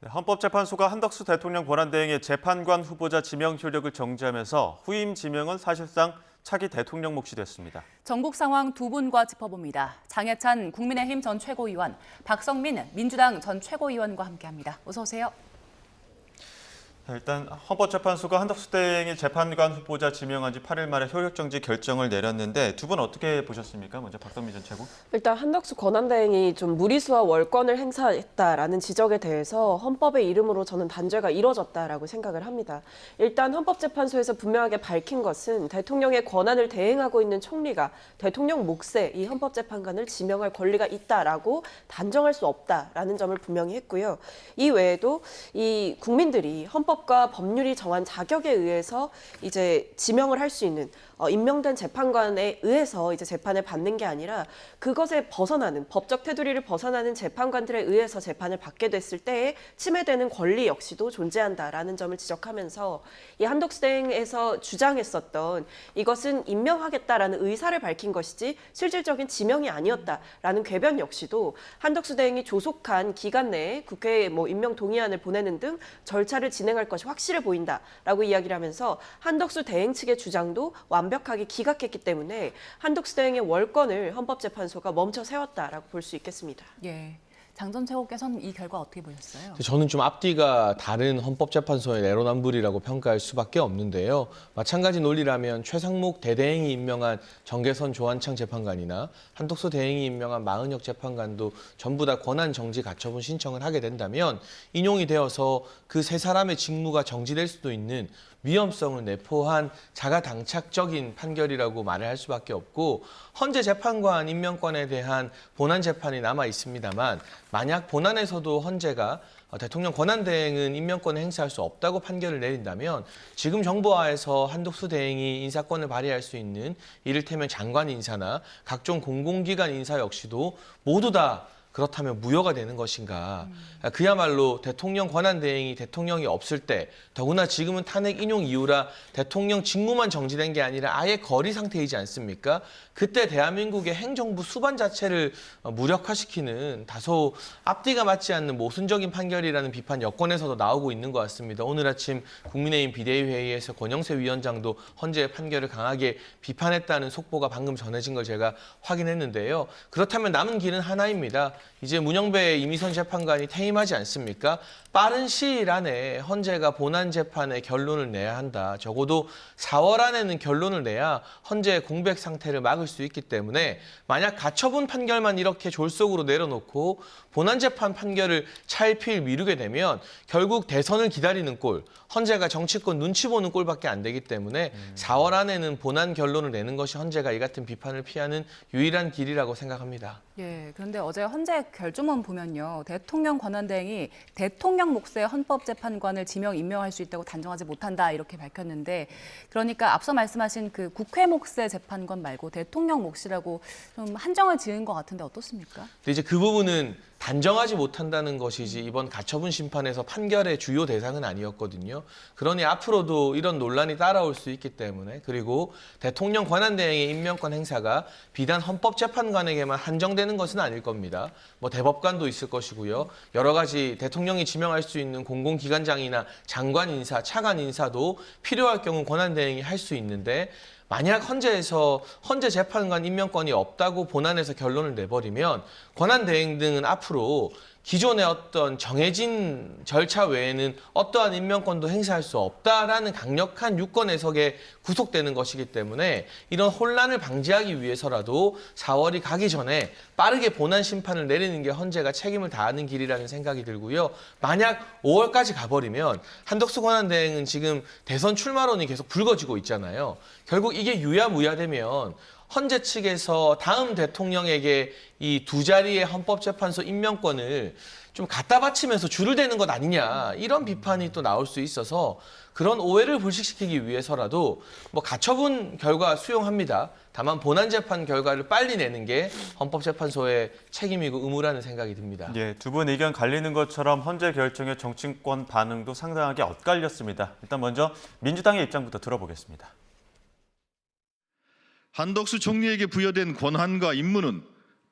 네, 헌법재판소가 한덕수 대통령 권한대행의 재판관 후보자 지명 효력을 정지하면서 후임 지명은 사실상 차기 대통령 몫이 됐습니다. 전국 상황 두 분과 짚어봅니다. 장해찬 국민의힘 전 최고위원, 박성민 민주당 전 최고위원과 함께합니다. 어서 오세요. 일단 헌법재판소가 한덕수 대행의 재판관 후보자 지명한 지 8일 만에 효력정지 결정을 내렸는데 두 분 어떻게 보셨습니까? 먼저 박성민 전 최고. 일단 한덕수 권한대행이 좀 무리수와 월권을 행사했다라는 지적에 대해서 헌법의 이름으로 저는 단죄가 이뤄졌다라고 생각을 합니다. 일단 헌법재판소에서 분명하게 밝힌 것은 대통령의 권한을 대행하고 있는 총리가 대통령 몫에 이 헌법재판관을 지명할 권리가 있다라고 단정할 수 없다라는 점을 분명히 했고요. 이 외에도 이 국민들이 헌법과 법률이 정한 자격에 의해서 이제 지명을 할 수 있는 임명된 재판관에 의해서 이제 재판을 받는 게 아니라 그것에 벗어나는 법적 테두리를 벗어나는 재판관들에 의해서 재판을 받게 됐을 때에 침해되는 권리 역시도 존재한다라는 점을 지적하면서 이 한덕수 대행에서 주장했었던 이것은 임명하겠다라는 의사를 밝힌 것이지 실질적인 지명이 아니었다라는 궤변 역시도 한덕수 대행이 조속한 기간 내에 국회에 임명 동의안을 보내는 등 절차를 진행할 것이 확실해 보인다라고 이야기를 하면서 한덕수 대행 측의 주장도 완벽하게 기각했기 때문에 한덕수 대행의 월권을 헌법재판소가 멈춰 세웠다라고 볼 수 있겠습니다. 예. 장 전 최고께서는 이 결과 어떻게 보셨어요? 저는 좀 앞뒤가 다른 헌법재판소의 내로남불이라고 평가할 수밖에 없는데요. 마찬가지 논리라면 최상목 대대행이 임명한 정계선 조한창 재판관이나 한덕수 대행이 임명한 마은혁 재판관도 전부 다 권한 정지 가처분 신청을 하게 된다면 인용이 되어서 그 세 사람의 직무가 정지될 수도 있는 위험성을 내포한 자가당착적인 판결이라고 말을 할 수밖에 없고 헌재 재판관 임명권에 대한 본안 재판이 남아 있습니다만 만약 본안에서도 헌재가 대통령 권한대행은 임명권을 행사할 수 없다고 판결을 내린다면 지금 정부하에서 한덕수 대행이 인사권을 발휘할 수 있는 이를테면 장관 인사나 각종 공공기관 인사 역시도 모두 다 그렇다면 무효가 되는 것인가. 그야말로 대통령 권한대행이 대통령이 없을 때 더구나 지금은 탄핵 인용 이후라 대통령 직무만 정지된 게 아니라 아예 거리 상태이지 않습니까? 그때 대한민국의 행정부 수반 자체를 무력화시키는 다소 앞뒤가 맞지 않는 모순적인 판결이라는 비판 여권에서도 나오고 있는 것 같습니다. 오늘 아침 국민의힘 비대위회의에서 권영세 위원장도 헌재의 판결을 강하게 비판했다는 속보가 방금 전해진 걸 제가 확인했는데요. 그렇다면 남은 길은 하나입니다. 이제 문영배 이미선 재판관이 퇴임하지 않습니까? 빠른 시일 안에 헌재가 본안 재판의 결론을 내야 한다. 적어도 4월 안에는 결론을 내야 헌재의 공백 상태를 막을 수 있기 때문에 만약 가처분 판결만 이렇게 졸속으로 내려놓고 본안 재판 판결을 차일피일 미루게 되면 결국 대선을 기다리는 꼴, 헌재가 정치권 눈치 보는 꼴밖에 안 되기 때문에 4월 안에는 본안 결론을 내는 것이 헌재가 이 같은 비판을 피하는 유일한 길이라고 생각합니다. 예, 그런데 어제 헌재 결정문 보면요. 대통령 권한대행이 대통령 몫의 헌법재판관을 임명할 수 있다고 단정하지 못한다 이렇게 밝혔는데 그러니까 앞서 말씀하신 그 국회 몫의 재판관 말고 대통령 몫이라고 좀 한정을 지은 것 같은데 어떻습니까? 근데 이제 그 부분은 단정하지 못한다는 것이지 이번 가처분 심판에서 판결의 주요 대상은 아니었거든요. 그러니 앞으로도 이런 논란이 따라올 수 있기 때문에 그리고 대통령 권한대행의 임명권 행사가 비단 헌법재판관에게만 한정되는 것은 아닐 겁니다. 대법관도 있을 것이고요. 여러 가지 대통령이 지명할 수 있는 공공기관장이나 장관 인사, 차관 인사도 필요할 경우 권한대행이 할 수 있는데 만약 헌재에서 헌재 재판관 임명권이 없다고 본안에서 결론을 내버리면 권한대행 등은 앞으로 기존의 어떤 정해진 절차 외에는 어떠한 임명권도 행사할 수 없다라는 강력한 유권 해석에 구속되는 것이기 때문에 이런 혼란을 방지하기 위해서라도 4월이 가기 전에 빠르게 본안 심판을 내리는 게 헌재가 책임을 다하는 길이라는 생각이 들고요. 만약 5월까지 가버리면 한덕수 권한대행은 지금 대선 출마론이 계속 불거지고 있잖아요. 결국 이게 유야무야되면 헌재 측에서 다음 대통령에게 이 두 자리의 헌법재판소 임명권을 좀 갖다 바치면서 줄을 대는 것 아니냐 이런 비판이 또 나올 수 있어서 그런 오해를 불식시키기 위해서라도 가처분 결과 수용합니다. 다만 본안 재판 결과를 빨리 내는 게 헌법재판소의 책임이고 의무라는 생각이 듭니다. 예, 두 분 의견 갈리는 것처럼 헌재 결정의 정치권 반응도 상당하게 엇갈렸습니다. 일단 먼저 민주당의 입장부터 들어보겠습니다. 한덕수 총리에게 부여된 권한과 임무는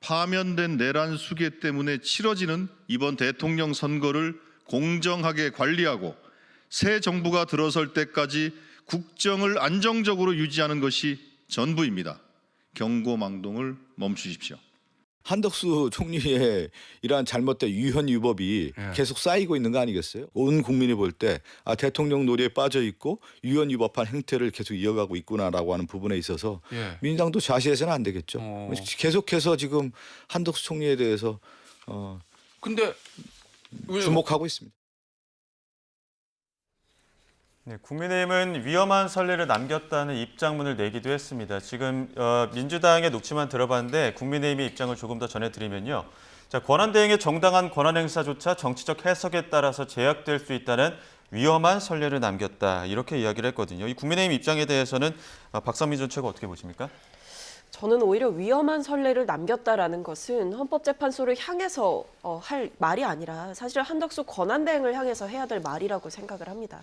파면된 내란 수계 때문에 치러지는 이번 대통령 선거를 공정하게 관리하고 새 정부가 들어설 때까지 국정을 안정적으로 유지하는 것이 전부입니다. 경고망동을 멈추십시오. 한덕수 총리의 이러한 잘못된 유현 유법이 계속 쌓이고 있는 거 아니겠어요? 온 국민이 볼 때 대통령 놀이에 빠져 있고 유현 유법한 행태를 계속 이어가고 있구나라고 하는 부분에 있어서 민주당도 좌시해서는 안 되겠죠. 계속해서 지금 한덕수 총리에 대해서 근데 왜 주목하고 있습니다. 네, 국민의힘은 위험한 선례를 남겼다는 입장문을 내기도 했습니다. 지금 민주당의 녹취만 들어봤는데 국민의힘의 입장을 조금 더 전해드리면요. 자, 권한대행의 정당한 권한 행사조차 정치적 해석에 따라서 제약될 수 있다는 위험한 선례를 남겼다. 이렇게 이야기를 했거든요. 이 국민의힘 입장에 대해서는 박상민 전 최고 어떻게 보십니까? 저는 오히려 위험한 선례를 남겼다라는 것은 헌법재판소를 향해서 할 말이 아니라 사실 한덕수 권한대행을 향해서 해야 될 말이라고 생각을 합니다.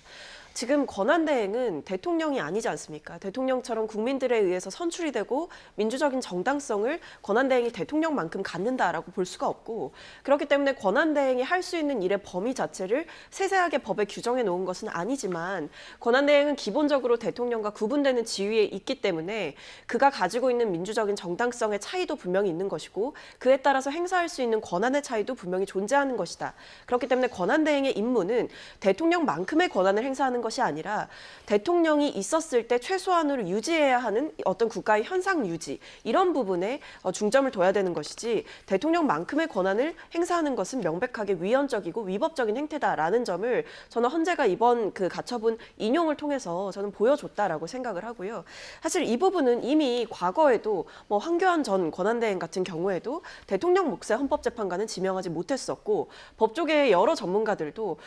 지금 권한대행은 대통령이 아니지 않습니까? 대통령처럼 국민들에 의해서 선출이 되고 민주적인 정당성을 권한대행이 대통령만큼 갖는다라고 볼 수가 없고, 그렇기 때문에 권한대행이 할 수 있는 일의 범위 자체를 세세하게 법에 규정해 놓은 것은 아니지만 권한대행은 기본적으로 대통령과 구분되는 지위에 있기 때문에 그가 가지고 있는 민주적인 정당성의 차이도 분명히 있는 것이고 그에 따라서 행사할 수 있는 권한의 차이도 분명히 존재하는 것이다. 그렇기 때문에 권한대행의 임무는 대통령만큼의 권한을 행사하는 것이 아니라 대통령이 있었을 때 최소한으로 유지해야 하는 어떤 국가의 현상 유지, 이런 부분에 중점을 둬야 되는 것이지 대통령만큼의 권한을 행사하는 것은 명백하게 위헌적이고 위법적인 행태다라는 점을 저는 헌재가 이번 그 가처분 인용을 통해서 저는 보여줬다라고 생각을 하고요. 사실 이 부분은 이미 과거에도 황교안 전 권한대행 같은 경우에도 대통령 몫의 헌법재판관은 지명하지 못했었고, 법조계의 여러 전문가들도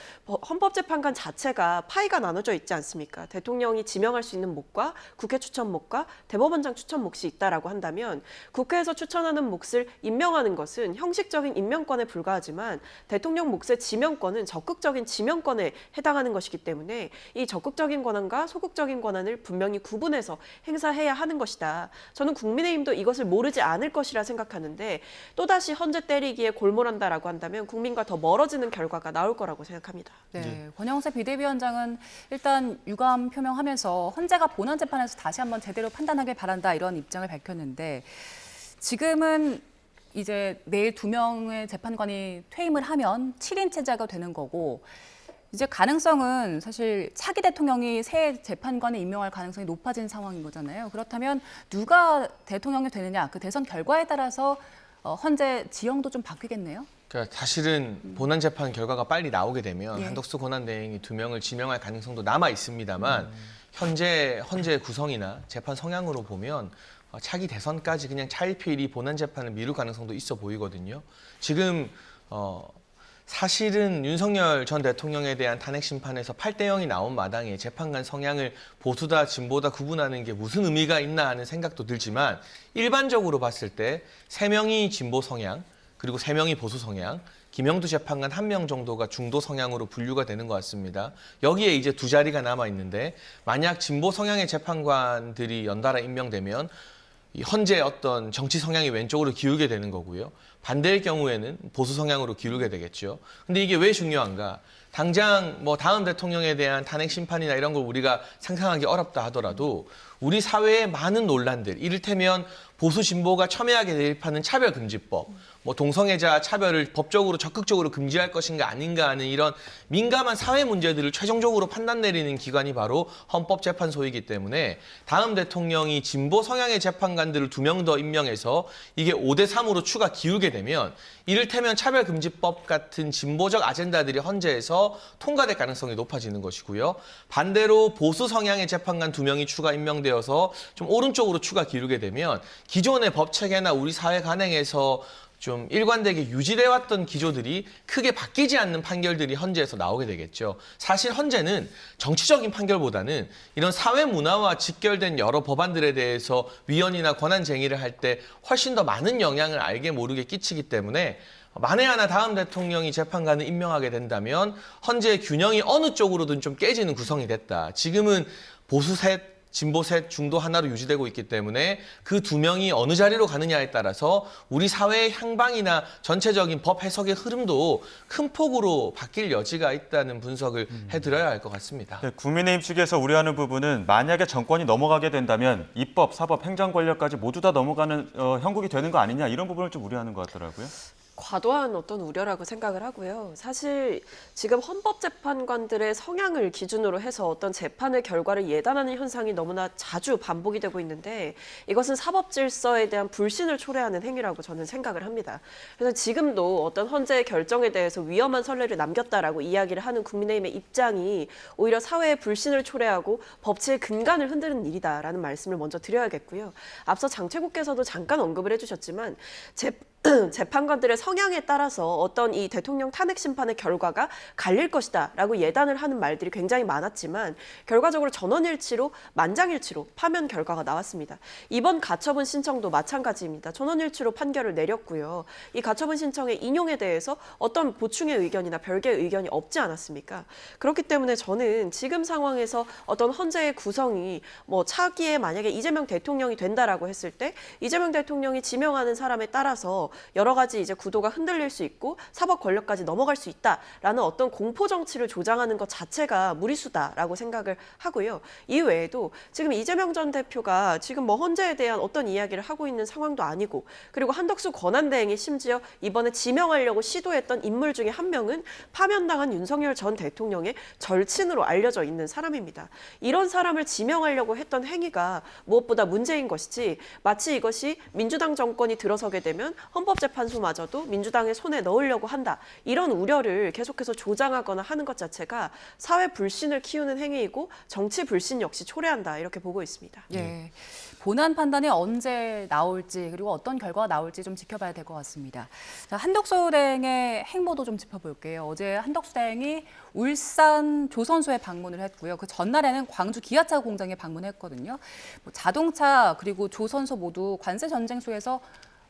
헌법재판관 자체가 파이가 나눠져 있지 않습니까? 대통령이 지명할 수 있는 몫과 국회 추천 몫과 대법원장 추천 몫이 있다라고 한다면 국회에서 추천하는 몫을 임명하는 것은 형식적인 임명권에 불과하지만 대통령 몫의 지명권은 적극적인 지명권에 해당하는 것이기 때문에 이 적극적인 권한과 소극적인 권한을 분명히 구분해서 행사해야 하는 것이다. 저는 국민의힘도 이것을 모르지 않을 것이라 생각하는데 또다시 헌재 때리기에 골몰한다라고 한다면 국민과 더 멀어지는 결과가 나올 거라고 생각합니다. 네, 권영세 비대위원장은 일단 유감 표명하면서 헌재가 본안 재판에서 다시 한번 제대로 판단하길 바란다 이런 입장을 밝혔는데, 지금은 이제 내일 2명의 재판관이 퇴임을 하면 7인 체제가 되는 거고, 이제 가능성은 사실 차기 대통령이 새 재판관을 임명할 가능성이 높아진 상황인 거잖아요. 그렇다면 누가 대통령이 되느냐, 그 대선 결과에 따라서 헌재 지형도 좀 바뀌겠네요. 그러니까 사실은 본안 재판 결과가 빨리 나오게 되면 한덕수 권한대행이 2명을 지명할 가능성도 남아 있습니다만 현재 구성이나 재판 성향으로 보면 차기 대선까지 그냥 차일피일이 본안 재판을 미룰 가능성도 있어 보이거든요. 지금 사실은 윤석열 전 대통령에 대한 탄핵 심판에서 8대0이 나온 마당에 재판관 성향을 보수다 진보다 구분하는 게 무슨 의미가 있나 하는 생각도 들지만, 일반적으로 봤을 때 3명이 진보 성향, 그리고 3명이 보수 성향, 김영두 재판관 1명 정도가 중도 성향으로 분류가 되는 것 같습니다. 여기에 이제 2자리가 남아 있는데, 만약 진보 성향의 재판관들이 연달아 임명되면 이 헌재 어떤 정치 성향이 왼쪽으로 기울게 되는 거고요. 반대의 경우에는 보수 성향으로 기울게 되겠죠. 근데 이게 왜 중요한가? 당장 다음 대통령에 대한 탄핵 심판이나 이런 걸 우리가 상상하기 어렵다 하더라도 우리 사회의 많은 논란들, 이를테면 보수 진보가 첨예하게 대립하는 차별금지법, 동성애자 차별을 법적으로 적극적으로 금지할 것인가 아닌가 하는 이런 민감한 사회 문제들을 최종적으로 판단 내리는 기관이 바로 헌법재판소이기 때문에 다음 대통령이 진보 성향의 재판관들을 2명 더 임명해서 이게 5대3으로 추가 기울게 되면 이를테면 차별금지법 같은 진보적 아젠다들이 헌재에서 통과될 가능성이 높아지는 것이고요. 반대로 보수 성향의 재판관 2명이 추가 임명되어서 좀 오른쪽으로 추가 기울게 되면 기존의 법체계나 우리 사회 관행에서 좀 일관되게 유지되어 왔던 기조들이 크게 바뀌지 않는 판결들이 헌재에서 나오게 되겠죠. 사실 헌재는 정치적인 판결보다는 이런 사회 문화와 직결된 여러 법안들에 대해서 위헌이나 권한 쟁의를 할 때 훨씬 더 많은 영향을 알게 모르게 끼치기 때문에 만에 하나 다음 대통령이 재판관을 임명하게 된다면 헌재의 균형이 어느 쪽으로든 좀 깨지는 구성이 됐다. 지금은 보수 셋, 진보 셋, 중도 하나로 유지되고 있기 때문에 그 두 명이 어느 자리로 가느냐에 따라서 우리 사회의 향방이나 전체적인 법 해석의 흐름도 큰 폭으로 바뀔 여지가 있다는 분석을 해드려야 할 것 같습니다. 네, 국민의힘 측에서 우려하는 부분은 만약에 정권이 넘어가게 된다면 입법, 사법, 행정 권력까지 모두 다 넘어가는 형국이 되는 거 아니냐 이런 부분을 좀 우려하는 것 같더라고요. 과도한 어떤 우려라고 생각을 하고요. 사실 지금 헌법재판관들의 성향을 기준으로 해서 어떤 재판의 결과를 예단하는 현상이 너무나 자주 반복이 되고 있는데 이것은 사법 질서에 대한 불신을 초래하는 행위라고 저는 생각을 합니다. 그래서 지금도 어떤 헌재의 결정에 대해서 위험한 선례를 남겼다라고 이야기를 하는 국민의힘의 입장이 오히려 사회의 불신을 초래하고 법치의 근간을 흔드는 일이다라는 말씀을 먼저 드려야겠고요. 앞서 장최국께서도 잠깐 언급을 해주셨지만 재판관들의 성향에 따라서 어떤 이 대통령 탄핵 심판의 결과가 갈릴 것이다라고 예단을 하는 말들이 굉장히 많았지만 결과적으로 전원일치로 만장일치로 파면 결과가 나왔습니다. 이번 가처분 신청도 마찬가지입니다. 전원일치로 판결을 내렸고요. 이 가처분 신청의 인용에 대해서 어떤 보충의 의견이나 별개의 의견이 없지 않았습니까? 그렇기 때문에 저는 지금 상황에서 어떤 헌재의 구성이 뭐 차기에 만약에 이재명 대통령이 된다라고 했을 때 이재명 대통령이 지명하는 사람에 따라서 여러 가지 이제 구도가 흔들릴 수 있고 사법 권력까지 넘어갈 수 있다라는 어떤 공포 정치를 조장하는 것 자체가 무리수다라고 생각을 하고요. 이 외에도 지금 이재명 전 대표가 지금 뭐 헌재에 대한 어떤 이야기를 하고 있는 상황도 아니고 그리고 한덕수 권한대행이 심지어 이번에 지명하려고 시도했던 인물 중에 한 명은 파면당한 윤석열 전 대통령의 절친으로 알려져 있는 사람입니다. 이런 사람을 지명하려고 했던 행위가 무엇보다 문제인 것이지 마치 이것이 민주당 정권이 들어서게 되면 헌법재판소마저도 민주당의 손에 넣으려고 한다. 이런 우려를 계속해서 조장하거나 하는 것 자체가 사회 불신을 키우는 행위이고 정치 불신 역시 초래한다. 이렇게 보고 있습니다. 예. 본안 판단이 언제 나올지 그리고 어떤 결과가 나올지 좀 지켜봐야 될 것 같습니다. 자, 한덕수 대행의 행보도 좀 짚어볼게요. 어제 한덕수 대행이 울산 조선소에 방문을 했고요. 그 전날에는 광주 기아차 공장에 방문했거든요. 뭐 자동차 그리고 조선소 모두 관세 전쟁 속에서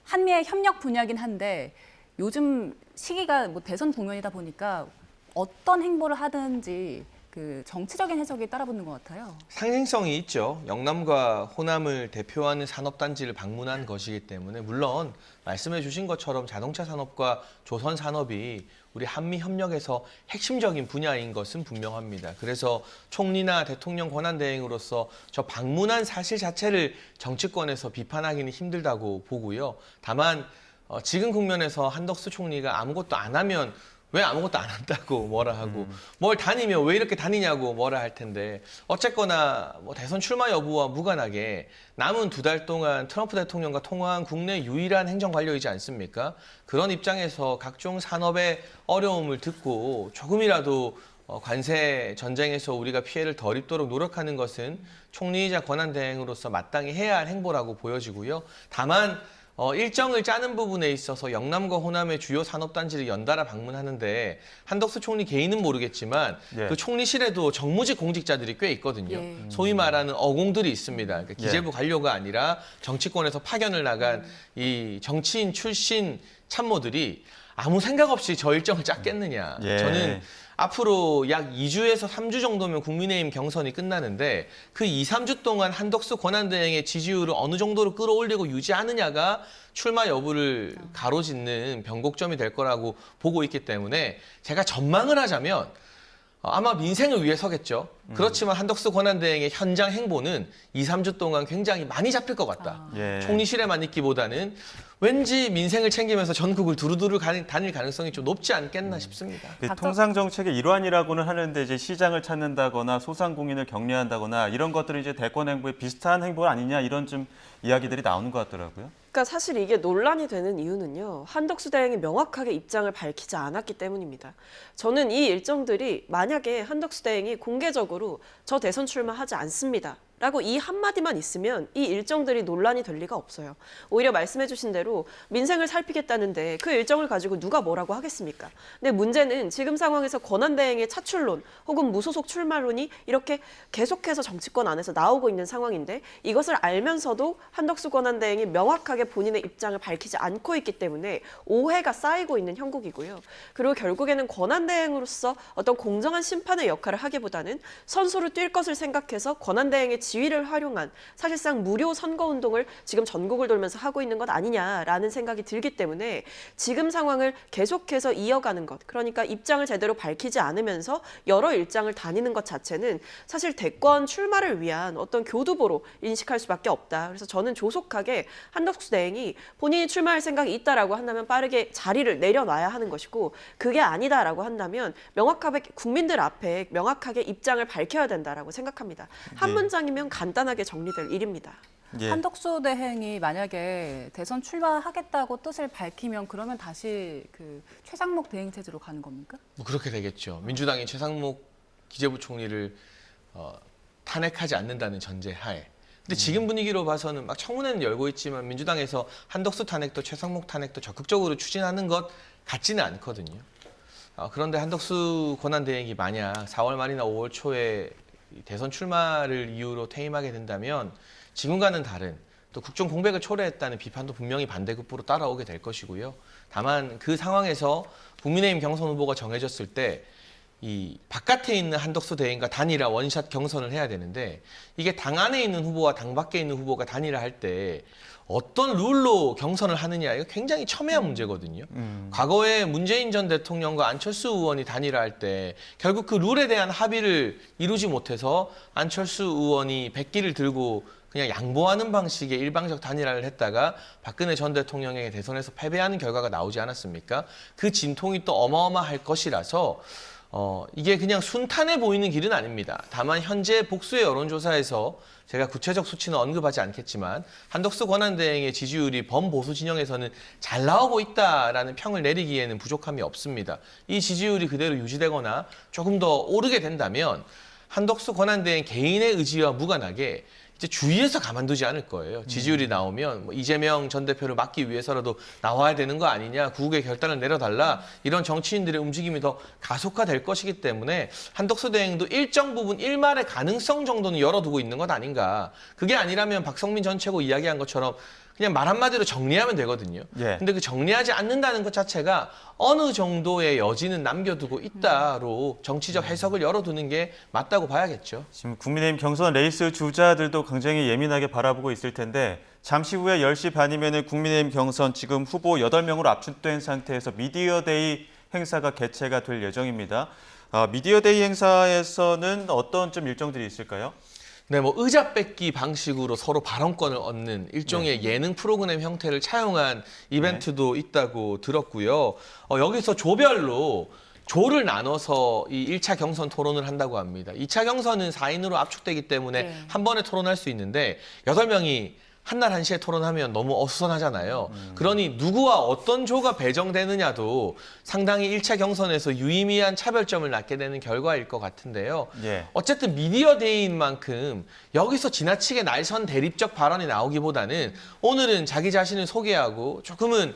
한미의 협력 분야긴 한데 요즘 시기가 뭐 대선 국면이다 보니까 어떤 행보를 하든지 그 정치적인 해석이 따라붙는 것 같아요. 상징성이 있죠. 영남과 호남을 대표하는 산업단지를 방문한 것이기 때문에 물론 말씀해 주신 것처럼 자동차 산업과 조선 산업이 우리 한미 협력에서 핵심적인 분야인 것은 분명합니다. 그래서 총리나 대통령 권한대행으로서 저 방문한 사실 자체를 정치권에서 비판하기는 힘들다고 보고요. 다만 지금 국면에서 한덕수 총리가 아무것도 안 하면 왜 아무것도 안 한다고 뭐라 하고 뭘 다니면 왜 이렇게 다니냐고 뭐라 할 텐데 어쨌거나 뭐 대선 출마 여부와 무관하게 남은 2달 동안 트럼프 대통령과 통화한 국내 유일한 행정관료이지 않습니까? 그런 입장에서 각종 산업의 어려움을 듣고 조금이라도 관세 전쟁에서 우리가 피해를 덜 입도록 노력하는 것은 총리이자 권한대행으로서 마땅히 해야 할 행보라고 보여지고요. 다만 일정을 짜는 부분에 있어서 영남과 호남의 주요 산업단지를 연달아 방문하는데 한덕수 총리 개인은 모르겠지만 예. 그 총리실에도 정무직 공직자들이 꽤 있거든요. 예. 소위 말하는 어공들이 있습니다. 그러니까 기재부 관료가 아니라 정치권에서 파견을 나간 이 정치인 출신 참모들이 아무 생각 없이 저 일정을 짰겠느냐. 예. 저는 앞으로 약 2주에서 3주 정도면 국민의힘 경선이 끝나는데 그 2, 3주 동안 한덕수 권한대행의 지지율을 어느 정도로 끌어올리고 유지하느냐가 출마 여부를 가로짓는 변곡점이 될 거라고 보고 있기 때문에 제가 전망을 하자면 아마 민생을 위해서겠죠. 그렇지만 한덕수 권한대행의 현장 행보는 2, 3주 동안 굉장히 많이 잡힐 것 같다. 예. 총리실에만 있기보다는 왠지 민생을 챙기면서 전국을 두루두루 다닐 가능성이 좀 높지 않겠나 싶습니다. 그 통상 정책의 일환이라고는 하는데 이제 시장을 찾는다거나 소상공인을 격려한다거나 이런 것들이 이제 대권 행보에 비슷한 행보 아니냐 이런 좀 이야기들이 나오는 것 같더라고요. 그러니까 사실 이게 논란이 되는 이유는요. 한덕수 대행이 명확하게 입장을 밝히지 않았기 때문입니다. 저는 이 일정들이 만약에 한덕수 대행이 공개적으로 저 대선 출마하지 않습니다. 라고 이 한마디만 있으면 이 일정들이 논란이 될 리가 없어요. 오히려 말씀해 주신 대로 민생을 살피겠다는데 그 일정을 가지고 누가 뭐라고 하겠습니까? 근데 문제는 지금 상황에서 권한대행의 차출론 혹은 무소속 출마론이 이렇게 계속해서 정치권 안에서 나오고 있는 상황인데 이것을 알면서도 한덕수 권한대행이 명확하게 본인의 입장을 밝히지 않고 있기 때문에 오해가 쌓이고 있는 형국이고요. 그리고 결국에는 권한대행으로서 어떤 공정한 심판의 역할을 하기보다는 선수로 뛸 것을 생각해서 권한대행의 지위를 활용한 사실상 무료 선거운동을 지금 전국을 돌면서 하고 있는 것 아니냐라는 생각이 들기 때문에 지금 상황을 계속해서 이어가는 것, 그러니까 입장을 제대로 밝히지 않으면서 여러 일장을 다니는 것 자체는 사실 대권 출마를 위한 어떤 교두보로 인식할 수밖에 없다. 그래서 저는 조속하게 한덕수 대행이 본인이 출마할 생각이 있다라고 한다면 빠르게 자리를 내려놔야 하는 것이고, 그게 아니다라고 한다면 명확하게 국민들 앞에 명확하게 입장을 밝혀야 된다라고 생각합니다. 한 문장이면 간단하게 정리될 일입니다. 예. 한덕수 대행이 만약에 대선 출마하겠다고 뜻을 밝히면 그러면 다시 그 최상목 대행 체제로 가는 겁니까? 뭐 그렇게 되겠죠. 민주당이 최상목 기재부총리를 탄핵하지 않는다는 전제 하에. 근데 지금 분위기로 봐서는 막 청문회는 열고 있지만 민주당에서 한덕수 탄핵도 최상목 탄핵도 적극적으로 추진하는 것 같지는 않거든요. 그런데 한덕수 권한대행이 만약 4월 말이나 5월 초에 대선 출마를 이유로 퇴임하게 된다면 지금과는 다른 또 국정 공백을 초래했다는 비판도 분명히 반대급부로 따라오게 될 것이고요. 다만 그 상황에서 국민의힘 경선 후보가 정해졌을 때 이 바깥에 있는 한덕수 대행과 단일화 원샷 경선을 해야 되는데 이게 당 안에 있는 후보와 당 밖에 있는 후보가 단일화 할 때 어떤 룰로 경선을 하느냐 이거 굉장히 첨예한 문제거든요. 과거에 문재인 전 대통령과 안철수 의원이 단일화할 때 결국 그 룰에 대한 합의를 이루지 못해서 안철수 의원이 백기를 들고 그냥 양보하는 방식의 일방적 단일화를 했다가 박근혜 전 대통령에게 대선에서 패배하는 결과가 나오지 않았습니까? 그 진통이 또 어마어마할 것이라서 이게 그냥 순탄해 보이는 길은 아닙니다. 다만 현재 복수의 여론조사에서 제가 구체적 수치는 언급하지 않겠지만 한덕수 권한대행의 지지율이 범보수 진영에서는 잘 나오고 있다라는 평을 내리기에는 부족함이 없습니다. 이 지지율이 그대로 유지되거나 조금 더 오르게 된다면 한덕수 권한대행 개인의 의지와 무관하게 이제 주위에서 가만두지 않을 거예요. 지지율이 나오면 뭐 이재명 전 대표를 막기 위해서라도 나와야 되는 거 아니냐, 구국의 결단을 내려달라, 이런 정치인들의 움직임이 더 가속화될 것이기 때문에 한덕수 대행도 일정 부분 일말의 가능성 정도는 열어두고 있는 것 아닌가. 그게 아니라면 박성민 전 최고 이야기한 것처럼 그냥 말 한마디로 정리하면 되거든요. 예. 근데 그 정리하지 않는다는 것 자체가 어느 정도의 여지는 남겨두고 있다로 정치적 해석을 열어두는 게 맞다고 봐야겠죠. 지금 국민의힘 경선 레이스 주자들도 굉장히 예민하게 바라보고 있을 텐데 잠시 후에 10시 반이면 국민의힘 경선 지금 후보 8명으로 압축된 상태에서 미디어데이 행사가 개최가 될 예정입니다. 미디어데이 행사에서는 어떤 좀 일정들이 있을까요? 네, 뭐 의자 뺏기 방식으로 서로 발언권을 얻는 일종의 예능 프로그램 형태를 차용한 이벤트도 있다고 들었고요. 여기서 조별로 조를 나눠서 이 1차 경선 토론을 한다고 합니다. 2차 경선은 4인으로 압축되기 때문에 한 번에 토론할 수 있는데 8명이 한날 한시에 토론하면 너무 어수선하잖아요. 그러니 누구와 어떤 조가 배정되느냐도 상당히 1차 경선에서 유의미한 차별점을 낳게 되는 결과일 것 같은데요. 예. 어쨌든 미디어 데이인 만큼 여기서 지나치게 날선 대립적 발언이 나오기보다는 오늘은 자기 자신을 소개하고 조금은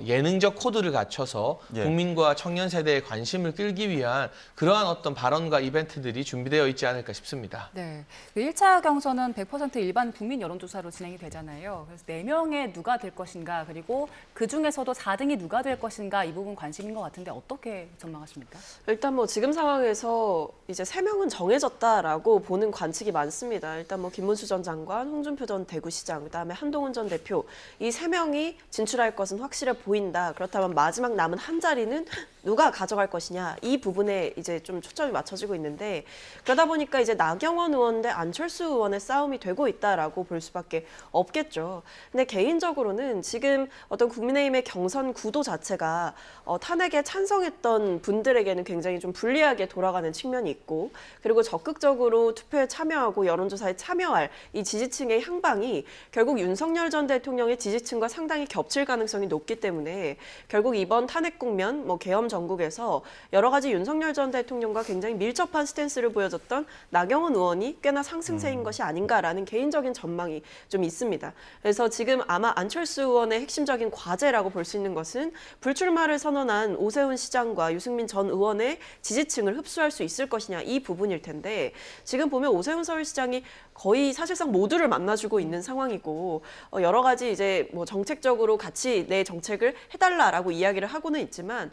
예능적 코드를 갖춰서 예. 국민과 청년 세대의 관심을 끌기 위한 그러한 어떤 발언과 이벤트들이 준비되어 있지 않을까 싶습니다. 네, 1차 경선은 100% 일반 국민 여론조사로 진행이 되잖아요. 그래서 4명의 누가 될 것인가, 그리고 그중에서도 4등이 누가 될 것인가, 이 부분 관심인 것 같은데 어떻게 전망하십니까? 일단 뭐 지금 상황에서 이제 3명은 정해졌다라고 보는 관측이 많습니다. 일단 뭐 김문수 전 장관, 홍준표 전 대구시장, 그다음에 한동훈 전 대표, 이 3명이 진출할 것은 확실해 보인다. 그렇다면 마지막 남은 한 자리는 누가 가져갈 것이냐, 이 부분에 이제 좀 초점이 맞춰지고 있는데, 그러다 보니까 이제 나경원 의원 대 안철수 의원의 싸움이 되고 있다라고 볼 수밖에 없겠죠. 근데 개인적으로는 지금 어떤 국민의힘의 경선 구도 자체가 탄핵에 찬성했던 분들에게는 굉장히 좀 불리하게 돌아가는 측면이 있고, 그리고 적극적으로 투표에 참여하고 여론조사에 참여할 이 지지층의 향방이 결국 윤석열 전 대통령의 지지층과 상당히 겹칠 가능성이 높기 때문에 결국 이번 탄핵 국면, 뭐 계엄 전국에서 여러 가지 윤석열 전 대통령과 굉장히 밀접한 스탠스를 보여줬던 나경원 의원이 꽤나 상승세인 것이 아닌가라는 개인적인 전망이 좀 있습니다. 그래서 지금 아마 안철수 의원의 핵심적인 과제라고 볼 수 있는 것은 불출마를 선언한 오세훈 시장과 유승민 전 의원의 지지층을 흡수할 수 있을 것이냐, 이 부분일 텐데, 지금 보면 오세훈 서울시장이 거의 사실상 모두를 만나주고 있는 상황이고, 여러 가지 이제 뭐 정책적으로 같이 내 정책을 해달라라고 이야기를 하고는 있지만,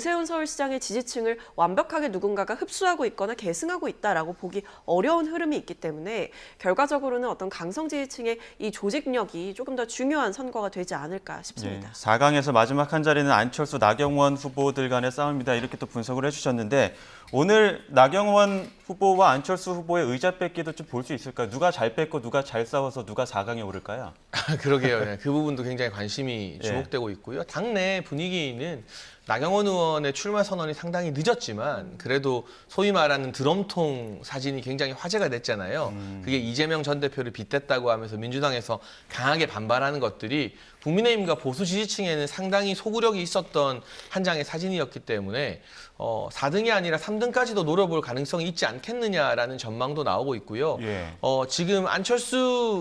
오세훈 서울시장의 지지층을 완벽하게 누군가가 흡수하고 있거나 계승하고 있다라고 보기 어려운 흐름이 있기 때문에 결과적으로는 어떤 강성 지지층의 이 조직력이 조금 더 중요한 선거가 되지 않을까 싶습니다. 4강에서 마지막 한 자리는 안철수, 나경원 후보들 간의 싸움이다 이렇게 또 분석을 해주셨는데 오늘 나경원 후보와 안철수 후보의 의자 뺏기도 좀 볼 수 있을까요? 누가 잘 뺏고 누가 잘 싸워서 누가 4강에 오를까요? 그러게요. 네, 그 부분도 굉장히 관심이 주목되고 있고요. 당내 분위기는 나경원 의원의 출마 선언이 상당히 늦었지만 그래도 소위 말하는 드럼통 사진이 굉장히 화제가 됐잖아요. 그게 이재명 전 대표를 빗댔다고 하면서 민주당에서 강하게 반발하는 것들이 국민의힘과 보수 지지층에는 상당히 소구력이 있었던 한 장의 사진이었기 때문에 4등이 아니라 3등까지도 노려볼 가능성이 있지 않겠느냐라는 전망도 나오고 있고요. 예. 지금 안철수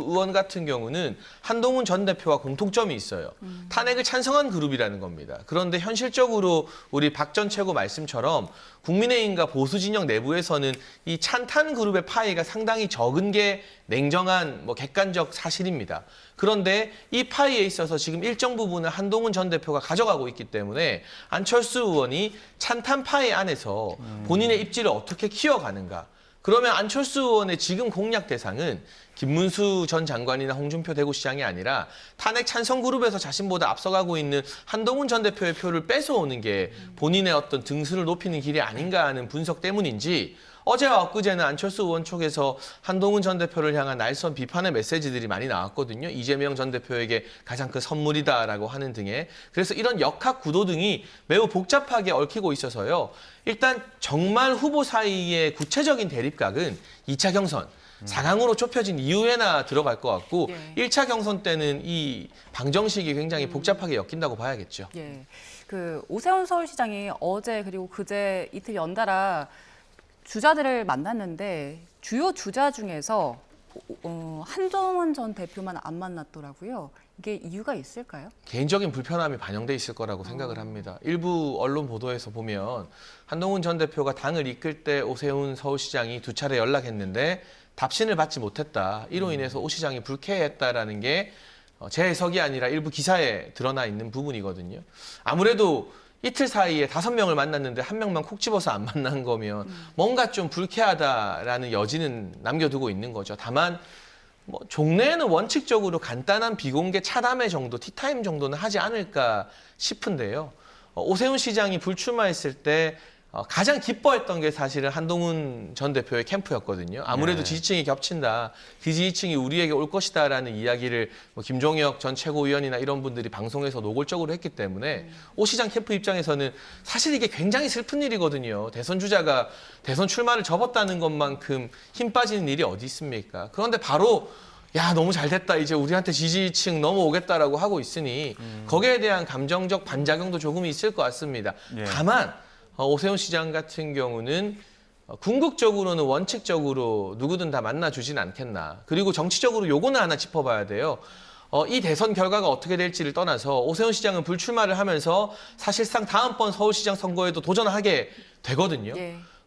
의원 같은 경우는 한동훈 전 대표와 공통점이 있어요. 탄핵을 찬성한 그룹이라는 겁니다. 그런데 현실적으로 우리 박 전 최고 말씀처럼 국민의힘과 보수 진영 내부에서는 이 찬탄 그룹의 파이가 상당히 적은 게 냉정한 객관적 사실입니다. 그런데 이 파이에 있어서 지금 일정 부분을 한동훈 전 대표가 가져가고 있기 때문에 안철수 의원이 찬탄 파이 안에서 본인의 입지를 어떻게 키워가는가. 그러면 안철수 의원의 지금 공략 대상은 김문수 전 장관이나 홍준표 대구시장이 아니라 탄핵 찬성 그룹에서 자신보다 앞서가고 있는 한동훈 전 대표의 표를 뺏어오는 게 본인의 어떤 등수를 높이는 길이 아닌가 하는 분석 때문인지 어제와 엊그제는 안철수 의원 쪽에서 한동훈 전 대표를 향한 날선 비판의 메시지들이 많이 나왔거든요. 이재명 전 대표에게 가장 큰 선물이다라고 하는 등의. 그래서 이런 역학 구도 등이 매우 복잡하게 얽히고 있어서요. 일단 정말 후보 사이의 구체적인 대립각은 2차 경선, 4강으로 좁혀진 이후에나 들어갈 것 같고 1차 경선 때는 이 방정식이 굉장히 복잡하게 엮인다고 봐야겠죠. 예. 그 오세훈 서울시장이 어제 그리고 그제 이틀 연달아 주자들을 만났는데 주요 주자 중에서 한동훈 전 대표만 안 만났더라고요. 이게 이유가 있을까요? 개인적인 불편함이 반영돼 있을 거라고 생각을 합니다. 일부 언론 보도에서 보면 한동훈 전 대표가 당을 이끌 때 오세훈 서울시장이 2차례 연락했는데 답신을 받지 못했다. 이로 인해서 오 시장이 불쾌했다라는 게 제 해석이 아니라 일부 기사에 드러나 있는 부분이거든요. 아무래도 이틀 사이에 5명을 만났는데 1명만 콕 집어서 안 만난 거면 뭔가 좀 불쾌하다라는 여지는 남겨두고 있는 거죠. 다만 종래에는 원칙적으로 간단한 비공개 차담회 정도, 티타임 정도는 하지 않을까 싶은데요. 오세훈 시장이 불출마했을 때 가장 기뻐했던 게 사실은 한동훈 전 대표의 캠프였거든요. 아무래도 지지층이 겹친다. 그 지지층이 우리에게 올 것이다라는 이야기를 김종혁 전 최고위원이나 이런 분들이 방송에서 노골적으로 했기 때문에 오 시장 캠프 입장에서는 사실 이게 굉장히 슬픈 일이거든요. 대선 주자가 대선 출마를 접었다는 것만큼 힘 빠지는 일이 어디 있습니까? 그런데 바로 야 너무 잘 됐다. 이제 우리한테 지지층 넘어오겠다라고 하고 있으니 거기에 대한 감정적 반작용도 조금 있을 것 같습니다. 다만 오세훈 시장 같은 경우는 궁극적으로는 원칙적으로 누구든 다 만나주진 않겠나. 그리고 정치적으로 요거는 하나 짚어봐야 돼요. 이 대선 결과가 어떻게 될지를 떠나서 오세훈 시장은 불출마를 하면서 사실상 다음번 서울시장 선거에도 도전하게 되거든요.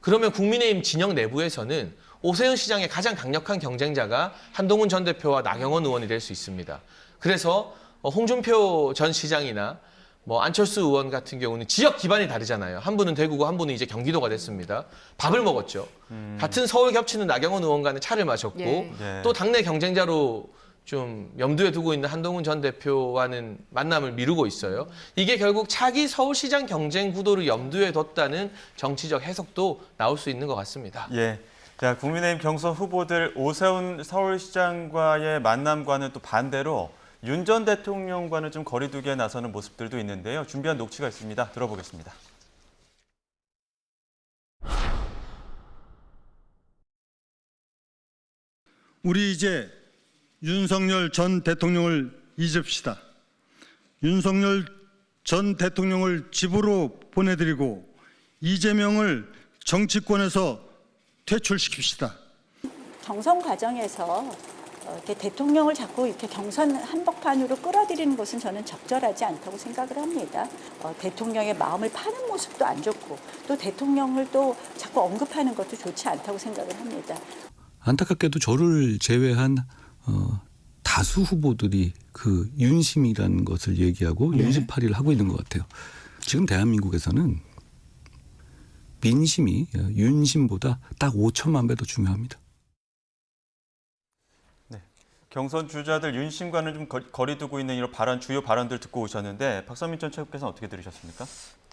그러면 국민의힘 진영 내부에서는 오세훈 시장의 가장 강력한 경쟁자가 한동훈 전 대표와 나경원 의원이 될 수 있습니다. 그래서 홍준표 전 시장이나 안철수 의원 같은 경우는 지역 기반이 다르잖아요. 한 분은 대구고 한 분은 이제 경기도가 됐습니다. 밥을 먹었죠. 같은 서울 겹치는 나경원 의원과는 차를 마셨고 또 당내 경쟁자로 좀 염두에 두고 있는 한동훈 전 대표와는 만남을 미루고 있어요. 이게 결국 차기 서울시장 경쟁 구도를 염두에 뒀다는 정치적 해석도 나올 수 있는 것 같습니다. 예. 자, 국민의힘 경선 후보들 오세훈 서울시장과의 만남과는 또 반대로 윤 전 대통령과는 좀 거리두기에 나서는 모습들도 있는데요. 준비한 녹취가 있습니다. 들어보겠습니다. 우리 이제 윤석열 전 대통령을 잊읍시다. 윤석열 전 대통령을 집으로 보내드리고 이재명을 정치권에서 퇴출시킵시다. 경선 과정에서 이렇게 대통령을 자꾸 이렇게 경선 한복판으로 끌어들이는 것은 저는 적절하지 않다고 생각을 합니다. 대통령의 마음을 파는 모습도 안 좋고 또 대통령을 또 자꾸 언급하는 것도 좋지 않다고 생각을 합니다. 안타깝게도 저를 제외한 다수 후보들이 그 윤심이라는 것을 얘기하고 윤심팔이를 하고 있는 것 같아요. 지금 대한민국에서는 민심이 윤심보다 딱 5천만 배 더 중요합니다. 경선 주자들 윤심과는 좀 거리 두고 있는 이런 주요 발언들 듣고 오셨는데 박선민 전 최고께서는 어떻게 들으셨습니까?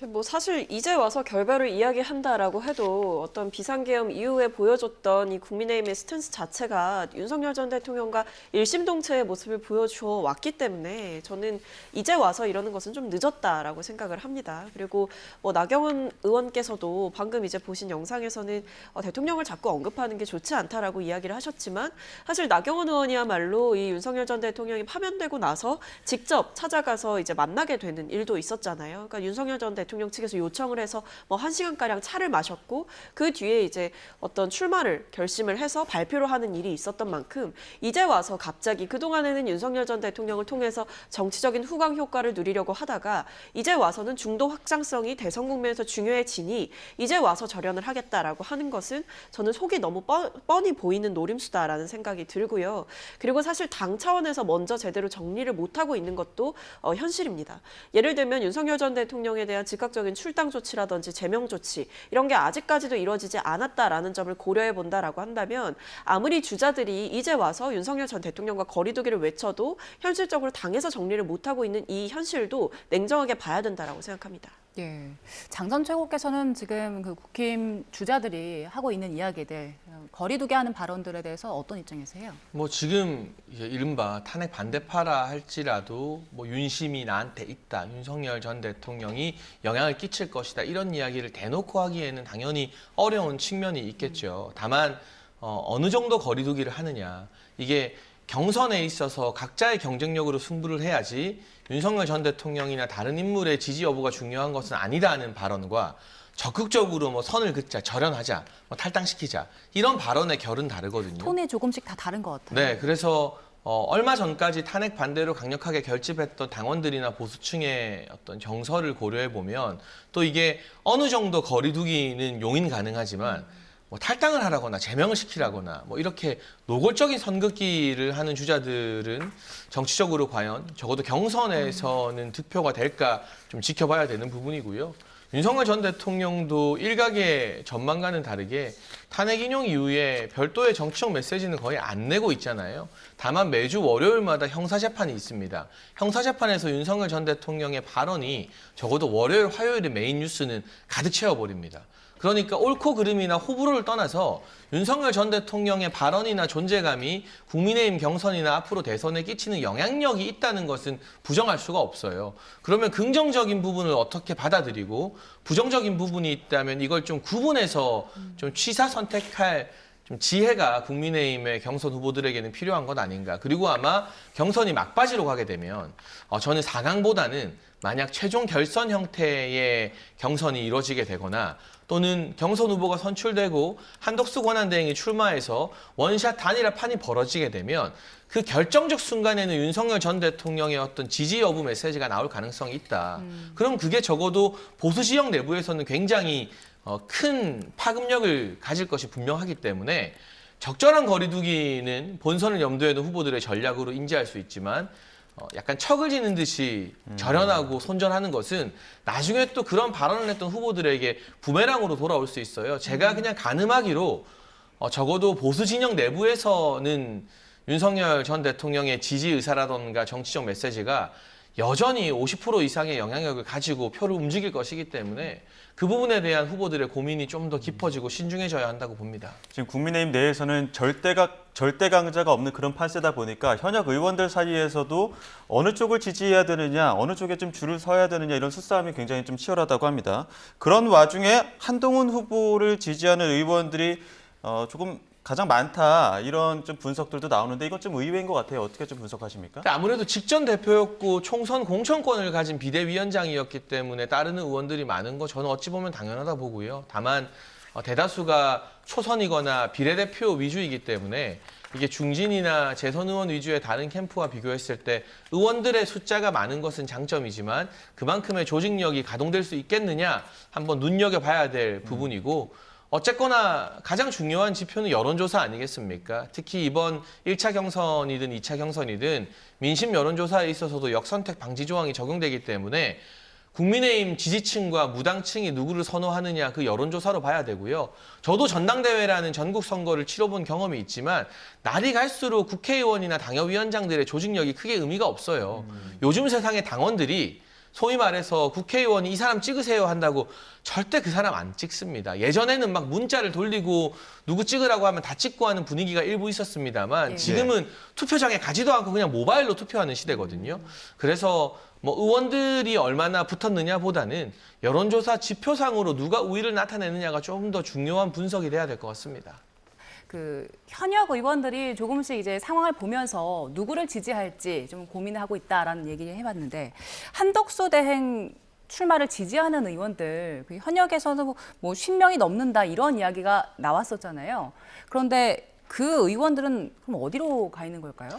뭐 사실 이제 와서 결별을 이야기한다라고 해도 어떤 비상계엄 이후에 보여줬던 이 국민의힘의 스탠스 자체가 윤석열 전 대통령과 일심동체의 모습을 보여주어 왔기 때문에 저는 이제 와서 이러는 것은 좀 늦었다라고 생각을 합니다. 그리고 뭐 나경원 의원께서도 방금 이제 보신 영상에서는 대통령을 자꾸 언급하는 게 좋지 않다라고 이야기를 하셨지만 사실 나경원 의원이야말로 이 윤석열 전 대통령이 파면되고 나서 직접 찾아가서 이제 만나게 되는 일도 있었잖아요. 그러니까 윤석열 전 대통령 측에서 요청을 해서 뭐 1시간가량 차를 마셨고 그 뒤에 이제 어떤 출마를 결심을 해서 발표를 하는 일이 있었던 만큼 이제 와서 갑자기 그동안에는 윤석열 전 대통령을 통해서 정치적인 후광 효과를 누리려고 하다가 이제 와서는 중도 확장성이 대선 국면에서 중요해지니 이제 와서 절연을 하겠다라고 하는 것은 저는 속이 너무 뻔히 보이는 노림수다라는 생각이 들고요. 그리고 사실 당 차원에서 먼저 제대로 정리를 못하고 있는 것도 현실입니다. 예를 들면 윤석열 전 대통령에 대한 즉각적인 출당 조치라든지 제명 조치 이런 게 아직까지도 이루어지지 않았다라는 점을 고려해 본다라고 한다면 아무리 주자들이 이제 와서 윤석열 전 대통령과 거리두기를 외쳐도 현실적으로 당에서 정리를 못하고 있는 이 현실도 냉정하게 봐야 된다라고 생각합니다. 예, 장 전 최고께서는 지금 그 국힘 주자들이 하고 있는 이야기들, 거리두기 하는 발언들에 대해서 어떤 입장이세요? 뭐 지금 이제 이른바 탄핵 반대파라 할지라도 뭐 윤심이 나한테 있다, 윤석열 전 대통령이 영향을 끼칠 것이다 이런 이야기를 대놓고 하기에는 당연히 어려운 측면이 있겠죠. 다만 어느 정도 거리두기를 하느냐, 이게 경선에 있어서 각자의 경쟁력으로 승부를 해야지 윤석열 전 대통령이나 다른 인물의 지지 여부가 중요한 것은 아니다는 발언과 적극적으로 뭐 선을 긋자, 절연하자, 뭐 탈당시키자 이런 발언의 결은 다르거든요. 톤이 조금씩 다 다른 것 같아요. 네, 그래서 얼마 전까지 탄핵 반대로 강력하게 결집했던 당원들이나 보수층의 어떤 정서를 고려해 보면 또 이게 어느 정도 거리두기는 용인 가능하지만 뭐 탈당을 하라거나 제명을 시키라거나 뭐 이렇게 노골적인 선긋기를 하는 주자들은 정치적으로 과연 적어도 경선에서는 득표가 될까 좀 지켜봐야 되는 부분이고요. 윤석열 전 대통령도 일각의 전망과는 다르게 탄핵 인용 이후에 별도의 정치적 메시지는 거의 안 내고 있잖아요. 다만 매주 월요일마다 형사재판이 있습니다. 형사재판에서 윤석열 전 대통령의 발언이 적어도 월요일, 화요일의 메인 뉴스는 가득 채워버립니다. 그러니까 옳고 그름이나 호불호를 떠나서 윤석열 전 대통령의 발언이나 존재감이 국민의힘 경선이나 앞으로 대선에 끼치는 영향력이 있다는 것은 부정할 수가 없어요. 그러면 긍정적인 부분을 어떻게 받아들이고 부정적인 부분이 있다면 이걸 좀 구분해서 좀 취사 선택할 좀 지혜가 국민의힘의 경선 후보들에게는 필요한 것 아닌가. 그리고 아마 경선이 막바지로 가게 되면 저는 4강보다는 만약 최종 결선 형태의 경선이 이루어지게 되거나 또는 경선 후보가 선출되고 한덕수 권한대행이 출마해서 원샷 단일화 판이 벌어지게 되면 그 결정적 순간에는 윤석열 전 대통령의 어떤 지지 여부 메시지가 나올 가능성이 있다. 그럼 그게 적어도 보수 지역 내부에서는 굉장히 큰 파급력을 가질 것이 분명하기 때문에 적절한 거리두기는 본선을 염두에 둔 후보들의 전략으로 인지할 수 있지만 약간 척을 지는 듯이 절연하고 손절하는 것은 나중에 또 그런 발언을 했던 후보들에게 부메랑으로 돌아올 수 있어요. 제가 그냥 가늠하기로 적어도 보수 진영 내부에서는 윤석열 전 대통령의 지지 의사라던가 정치적 메시지가 여전히 50% 이상의 영향력을 가지고 표를 움직일 것이기 때문에 그 부분에 대한 후보들의 고민이 좀 더 깊어지고 신중해져야 한다고 봅니다. 지금 국민의힘 내에서는 절대 강자가 없는 그런 판세다 보니까 현역 의원들 사이에서도 어느 쪽을 지지해야 되느냐, 어느 쪽에 좀 줄을 서야 되느냐 이런 수싸움이 굉장히 좀 치열하다고 합니다. 그런 와중에 한동훈 후보를 지지하는 의원들이 조금 가장 많다 이런 좀 분석들도 나오는데 이건 좀 의외인 것 같아요. 어떻게 좀 분석하십니까? 아무래도 직전 대표였고 총선 공천권을 가진 비대위원장이었기 때문에 따르는 의원들이 많은 거 저는 어찌 보면 당연하다 보고요. 다만 대다수가 초선이거나 비례대표 위주이기 때문에 이게 중진이나 재선 의원 위주의 다른 캠프와 비교했을 때 의원들의 숫자가 많은 것은 장점이지만 그만큼의 조직력이 가동될 수 있겠느냐 한번 눈여겨봐야 될 부분이고 어쨌거나 가장 중요한 지표는 여론조사 아니겠습니까? 특히 이번 1차 경선이든 2차 경선이든 민심 여론조사에 있어서도 역선택 방지 조항이 적용되기 때문에 국민의힘 지지층과 무당층이 누구를 선호하느냐 그 여론조사로 봐야 되고요. 저도 전당대회라는 전국 선거를 치러본 경험이 있지만 날이 갈수록 국회의원이나 당협위원장들의 조직력이 크게 의미가 없어요. 요즘 세상의 당원들이 소위 말해서 국회의원이 이 사람 찍으세요 한다고 절대 그 사람 안 찍습니다. 예전에는 막 문자를 돌리고 누구 찍으라고 하면 다 찍고 하는 분위기가 일부 있었습니다만 예. 지금은 투표장에 가지도 않고 그냥 모바일로 투표하는 시대거든요. 그래서 뭐 의원들이 얼마나 붙었느냐 보다는 여론조사 지표상으로 누가 우위를 나타내느냐가 좀 더 중요한 분석이 돼야 될 것 같습니다. 그 현역 의원들이 조금씩 이제 상황을 보면서 누구를 지지할지 좀 고민을 하고 있다라는 얘기를 해봤는데 한덕수 대행 출마를 지지하는 의원들 그 현역에서는 뭐 10명이 넘는다 이런 이야기가 나왔었잖아요. 그런데 그 의원들은 그럼 어디로 가 있는 걸까요?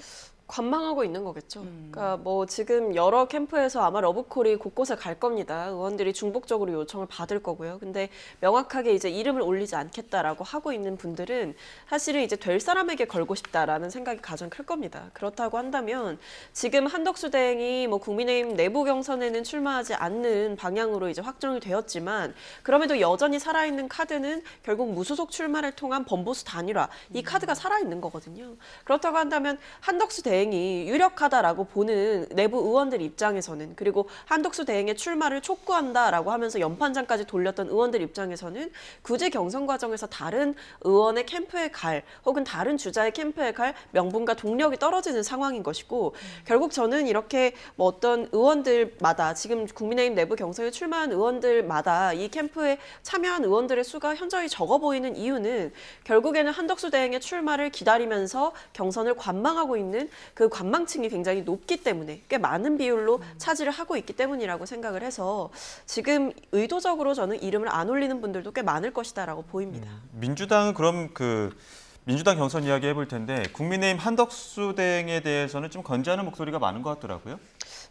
관망하고 있는 거겠죠. 그러니까 뭐 지금 여러 캠프에서 아마 러브콜이 곳곳에 갈 겁니다. 의원들이 중복적으로 요청을 받을 거고요. 근데 명확하게 이제 이름을 올리지 않겠다라고 하고 있는 분들은 사실은 이제 될 사람에게 걸고 싶다라는 생각이 가장 클 겁니다. 그렇다고 한다면 지금 한덕수 대행이 뭐 국민의힘 내부 경선에는 출마하지 않는 방향으로 이제 확정이 되었지만 그럼에도 여전히 살아있는 카드는 결국 무소속 출마를 통한 범보수 단일화 이 카드가 살아있는 거거든요. 그렇다고 한다면 한덕수 대행이 유력하다라고 보는 내부 의원들 입장에서는 그리고 한덕수 대행의 출마를 촉구한다라고 하면서 연판장까지 돌렸던 의원들 입장에서는 굳이 경선 과정에서 다른 의원의 캠프에 갈 혹은 다른 주자의 캠프에 갈 명분과 동력이 떨어지는 상황인 것이고 결국 저는 이렇게 뭐 어떤 의원들마다 지금 국민의힘 내부 경선에 출마한 의원들마다 이 캠프에 참여한 의원들의 수가 현저히 적어 보이는 이유는 결국에는 한덕수 대행의 출마를 기다리면서 경선을 관망하고 있는 그 관망층이 굉장히 높기 때문에 꽤 많은 비율로 차지를 하고 있기 때문이라고 생각을 해서 지금 의도적으로 저는 이름을 안 올리는 분들도 꽤 많을 것이다라고 보입니다. 민주당은 그럼 민주당 경선 이야기 해볼 텐데 국민의힘 한덕수 대행에 대해서는 좀 건재하는 목소리가 많은 것 같더라고요.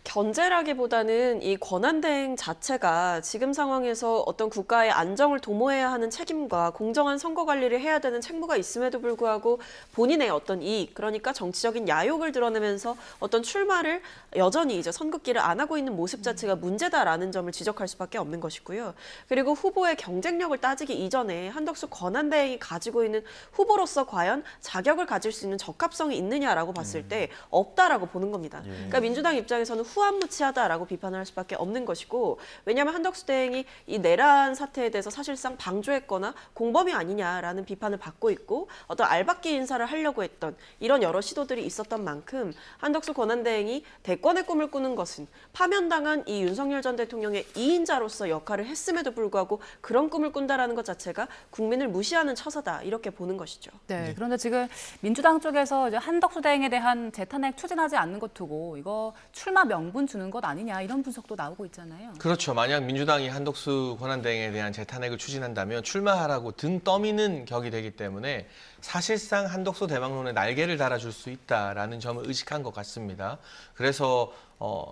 견제라기보다는 이 권한대행 자체가 지금 상황에서 어떤 국가의 안정을 도모해야 하는 책임과 공정한 선거 관리를 해야 되는 책무가 있음에도 불구하고 본인의 어떤 이익, 그러니까 정치적인 야욕을 드러내면서 어떤 출마를 여전히 이제 선긋기를 안 하고 있는 모습 자체가 문제다라는 점을 지적할 수밖에 없는 것이고요. 그리고 후보의 경쟁력을 따지기 이전에 한덕수 권한대행이 가지고 있는 후보로서 과연 자격을 가질 수 있는 적합성이 있느냐라고 봤을 때 없다라고 보는 겁니다. 그러니까 민주당 입장에서는 후한무치하다라고 비판을 할 수밖에 없는 것이고 왜냐하면 한덕수 대행이 이 내란 사태에 대해서 사실상 방조했거나 공범이 아니냐라는 비판을 받고 있고 어떤 알박기 인사를 하려고 했던 이런 여러 시도들이 있었던 만큼 한덕수 권한대행이 대권의 꿈을 꾸는 것은 파면당한 이 윤석열 전 대통령의 2인자로서 역할을 했음에도 불구하고 그런 꿈을 꾼다라는 것 자체가 국민을 무시하는 처사다 이렇게 보는 것이죠. 네, 그런데 지금 민주당 쪽에서 이제 한덕수 대행에 대한 재탄핵 추진하지 않는 것 두고 이거 출마 명분 주는 것 아니냐 이런 분석도 나오고 있잖아요. 그렇죠. 만약 민주당이 한덕수 권한대행에 대한 재탄핵을 추진한다면 출마하라고 등 떠미는 격이 되기 때문에 사실상 한덕수 대망론에 날개를 달아줄 수 있다라는 점을 의식한 것 같습니다. 그래서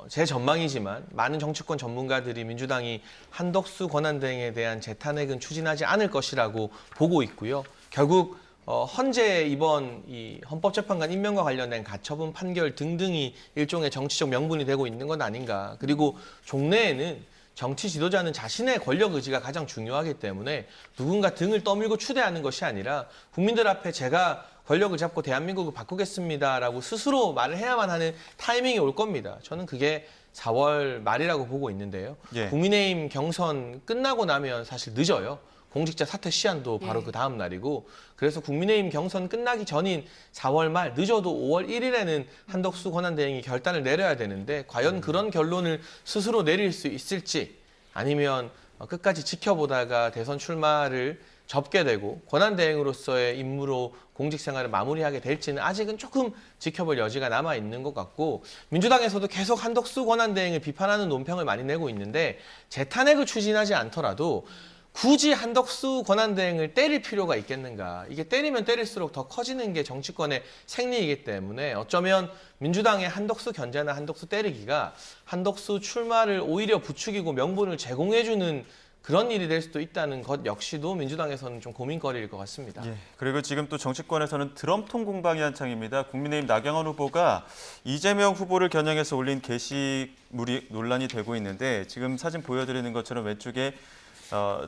제 전망이지만 많은 정치권 전문가들이 민주당이 한덕수 권한대행에 대한 재탄핵은 추진하지 않을 것이라고 보고 있고요. 결국 헌재 이번 이 헌법재판관 임명과 관련된 가처분 판결 등등이 일종의 정치적 명분이 되고 있는 건 아닌가. 그리고 종래에는 정치 지도자는 자신의 권력 의지가 가장 중요하기 때문에 누군가 등을 떠밀고 추대하는 것이 아니라 국민들 앞에 제가 권력을 잡고 대한민국을 바꾸겠습니다라고 스스로 말을 해야만 하는 타이밍이 올 겁니다. 저는 그게 4월 말이라고 보고 있는데요. 예. 국민의힘 경선 끝나고 나면 사실 늦어요. 공직자 사퇴 시한도 바로 그 다음 날이고 그래서 국민의힘 경선 끝나기 전인 4월 말 늦어도 5월 1일에는 한덕수 권한대행이 결단을 내려야 되는데 과연 그런 결론을 스스로 내릴 수 있을지 아니면 끝까지 지켜보다가 대선 출마를 접게 되고 권한대행으로서의 임무로 공직생활을 마무리하게 될지는 아직은 조금 지켜볼 여지가 남아있는 것 같고 민주당에서도 계속 한덕수 권한대행을 비판하는 논평을 많이 내고 있는데 재탄핵을 추진하지 않더라도 굳이 한덕수 권한대행을 때릴 필요가 있겠는가. 이게 때리면 때릴수록 더 커지는 게 정치권의 생리이기 때문에 어쩌면 민주당의 한덕수 견제나 한덕수 때리기가 한덕수 출마를 오히려 부추기고 명분을 제공해주는 그런 일이 될 수도 있다는 것 역시도 민주당에서는 좀 고민거리일 것 같습니다. 예, 그리고 지금 또 정치권에서는 드럼통 공방이 한창입니다. 국민의힘 나경원 후보가 이재명 후보를 겨냥해서 올린 게시물이 논란이 되고 있는데 지금 사진 보여드리는 것처럼 왼쪽에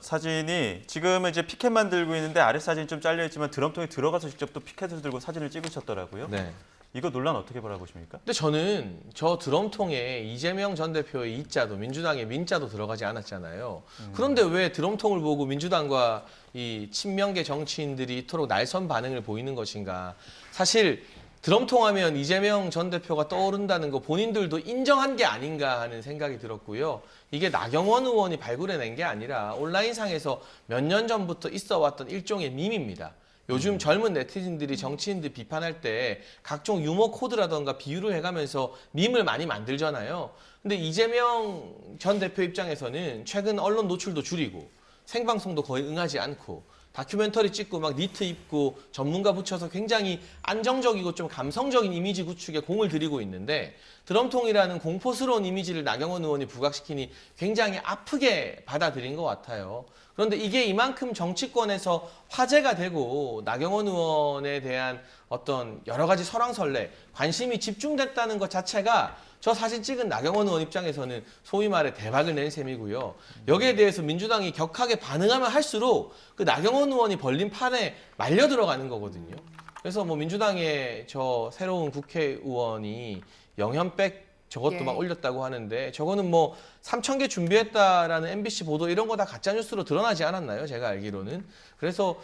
사진이 지금은 이제 피켓만 들고 있는데 아래 사진이 좀 잘려 있지만 드럼통에 들어가서 직접 또 피켓을 들고 사진을 찍으셨더라고요. 네. 이거 논란 어떻게 바라보십니까? 근데 저는 저 드럼통에 이재명 전 대표의 이자도 민주당의 민자도 들어가지 않았잖아요. 그런데 왜 드럼통을 보고 민주당과 이 친명계 정치인들이 이토록 날선 반응을 보이는 것인가? 사실 드럼통 하면 이재명 전 대표가 떠오른다는 거 본인들도 인정한 게 아닌가 하는 생각이 들었고요. 이게 나경원 의원이 발굴해낸 게 아니라 온라인상에서 몇 년 전부터 있어 왔던 일종의 밈입니다. 요즘 젊은 네티즌들이 정치인들 비판할 때 각종 유머 코드라던가 비유를 해가면서 밈을 많이 만들잖아요. 근데 이재명 전 대표 입장에서는 최근 언론 노출도 줄이고 생방송도 거의 응하지 않고 다큐멘터리 찍고 막 니트 입고 전문가 붙여서 굉장히 안정적이고 좀 감성적인 이미지 구축에 공을 들이고 있는데 드럼통이라는 공포스러운 이미지를 나경원 의원이 부각시키니 굉장히 아프게 받아들인 것 같아요. 그런데 이게 이만큼 정치권에서 화제가 되고 나경원 의원에 대한 어떤 여러 가지 설왕설래, 관심이 집중됐다는 것 자체가 저 사진 찍은 나경원 의원 입장에서는 소위 말해 대박을 낸 셈이고요. 여기에 대해서 민주당이 격하게 반응하면 할수록 그 나경원 의원이 벌린 판에 말려 들어가는 거거든요. 그래서 뭐 민주당의 저 새로운 국회의원이 영현백 저것도 예. 막 올렸다고 하는데 저거는 뭐 3,000개 준비했다라는 MBC 보도 이런 거 다 가짜뉴스로 드러나지 않았나요? 제가 알기로는. 그래서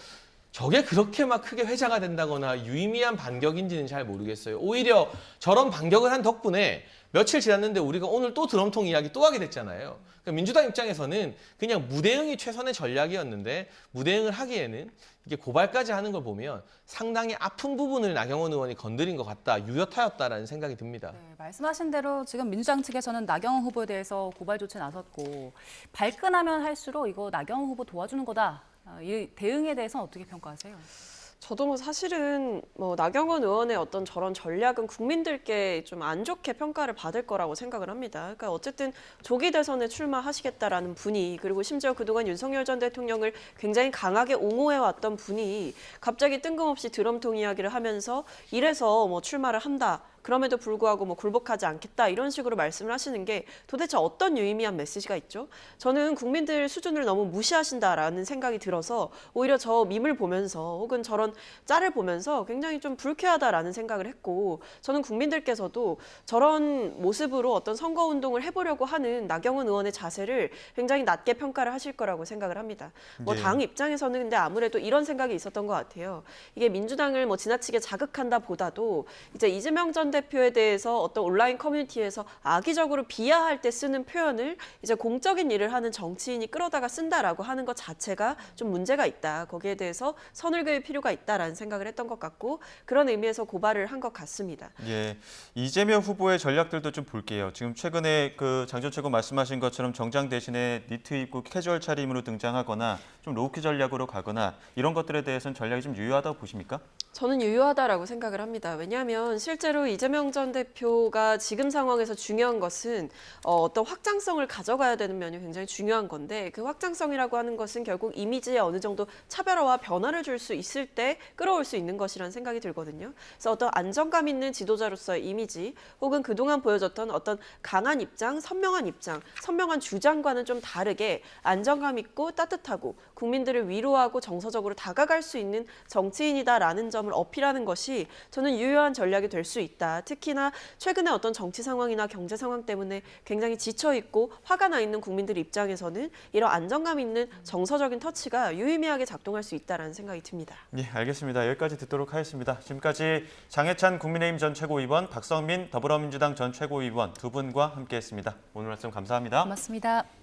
저게 그렇게 막 크게 회자가 된다거나 유의미한 반격인지는 잘 모르겠어요. 오히려 저런 반격을 한 덕분에 며칠 지났는데 우리가 오늘 또 드럼통 이야기 또 하게 됐잖아요. 그러니까 민주당 입장에서는 그냥 무대응이 최선의 전략이었는데 무대응을 하기에는 이게 고발까지 하는 걸 보면 상당히 아픈 부분을 나경원 의원이 건드린 것 같다, 유효타였다라는 생각이 듭니다. 네, 말씀하신 대로 지금 민주당 측에서는 나경원 후보에 대해서 고발 조치에 나섰고 발끈하면 할수록 이거 나경원 후보 도와주는 거다. 이 대응에 대해서는 어떻게 평가하세요? 저도 뭐 사실은 뭐 나경원 의원의 어떤 저런 전략은 국민들께 좀 안 좋게 평가를 받을 거라고 생각을 합니다. 그러니까 어쨌든 조기 대선에 출마하시겠다라는 분이, 그리고 심지어 그동안 윤석열 전 대통령을 굉장히 강하게 옹호해왔던 분이 갑자기 뜬금없이 드럼통 이야기를 하면서 이래서 뭐 출마를 한다. 그럼에도 불구하고 뭐 굴복하지 않겠다 이런 식으로 말씀을 하시는 게 도대체 어떤 유의미한 메시지가 있죠? 저는 국민들 수준을 너무 무시하신다라는 생각이 들어서 오히려 저 밈을 보면서 혹은 저런 짤을 보면서 굉장히 좀 불쾌하다라는 생각을 했고, 저는 국민들께서도 저런 모습으로 어떤 선거운동을 해보려고 하는 나경원 의원의 자세를 굉장히 낮게 평가를 하실 거라고 생각을 합니다. 뭐 당 입장에서는 근데 아무래도 이런 생각이 있었던 것 같아요. 이게 민주당을 뭐 지나치게 자극한다 보다도 이제 이재명 전 대표에 대해서 어떤 온라인 커뮤니티에서 악의적으로 비하할 때 쓰는 표현을 이제 공적인 일을 하는 정치인이 끌어다가 쓴다라고 하는 것 자체가 좀 문제가 있다. 거기에 대해서 선을 그을 필요가 있다라는 생각을 했던 것 같고, 그런 의미에서 고발을 한 것 같습니다. 예, 이재명 후보의 전략들도 좀 볼게요. 지금 최근에 그 장 전 최고 말씀하신 것처럼 정장 대신에 니트 입고 캐주얼 차림으로 등장하거나 좀 로우키 전략으로 가거나 이런 것들에 대해서는 전략이 좀 유효하다고 보십니까? 저는 유효하다라고 생각을 합니다. 왜냐하면 실제로 이재명 전 대표가 지금 상황에서 중요한 것은 어떤 확장성을 가져가야 되는 면이 굉장히 중요한 건데, 그 확장성이라고 하는 것은 결국 이미지에 어느 정도 차별화와 변화를 줄 수 있을 때 끌어올 수 있는 것이라는 생각이 들거든요. 그래서 어떤 안정감 있는 지도자로서의 이미지, 혹은 그동안 보여줬던 어떤 강한 입장, 선명한 주장과는 좀 다르게 안정감 있고 따뜻하고 국민들을 위로하고 정서적으로 다가갈 수 있는 정치인이다라는 점을 어필하는 것이 저는 유효한 전략이 될 수 있다. 특히나 최근에 어떤 정치 상황이나 경제 상황 때문에 굉장히 지쳐 있고 화가 나 있는 국민들 입장에서는 이런 안정감 있는 정서적인 터치가 유의미하게 작동할 수 있다라는 생각이 듭니다. 예, 알겠습니다. 여기까지 듣도록 하겠습니다. 지금까지 장해찬 국민의힘 전 최고위원, 박성민 더불어민주당 전 최고위원 두 분과 함께했습니다. 오늘 말씀 감사합니다. 고맙습니다.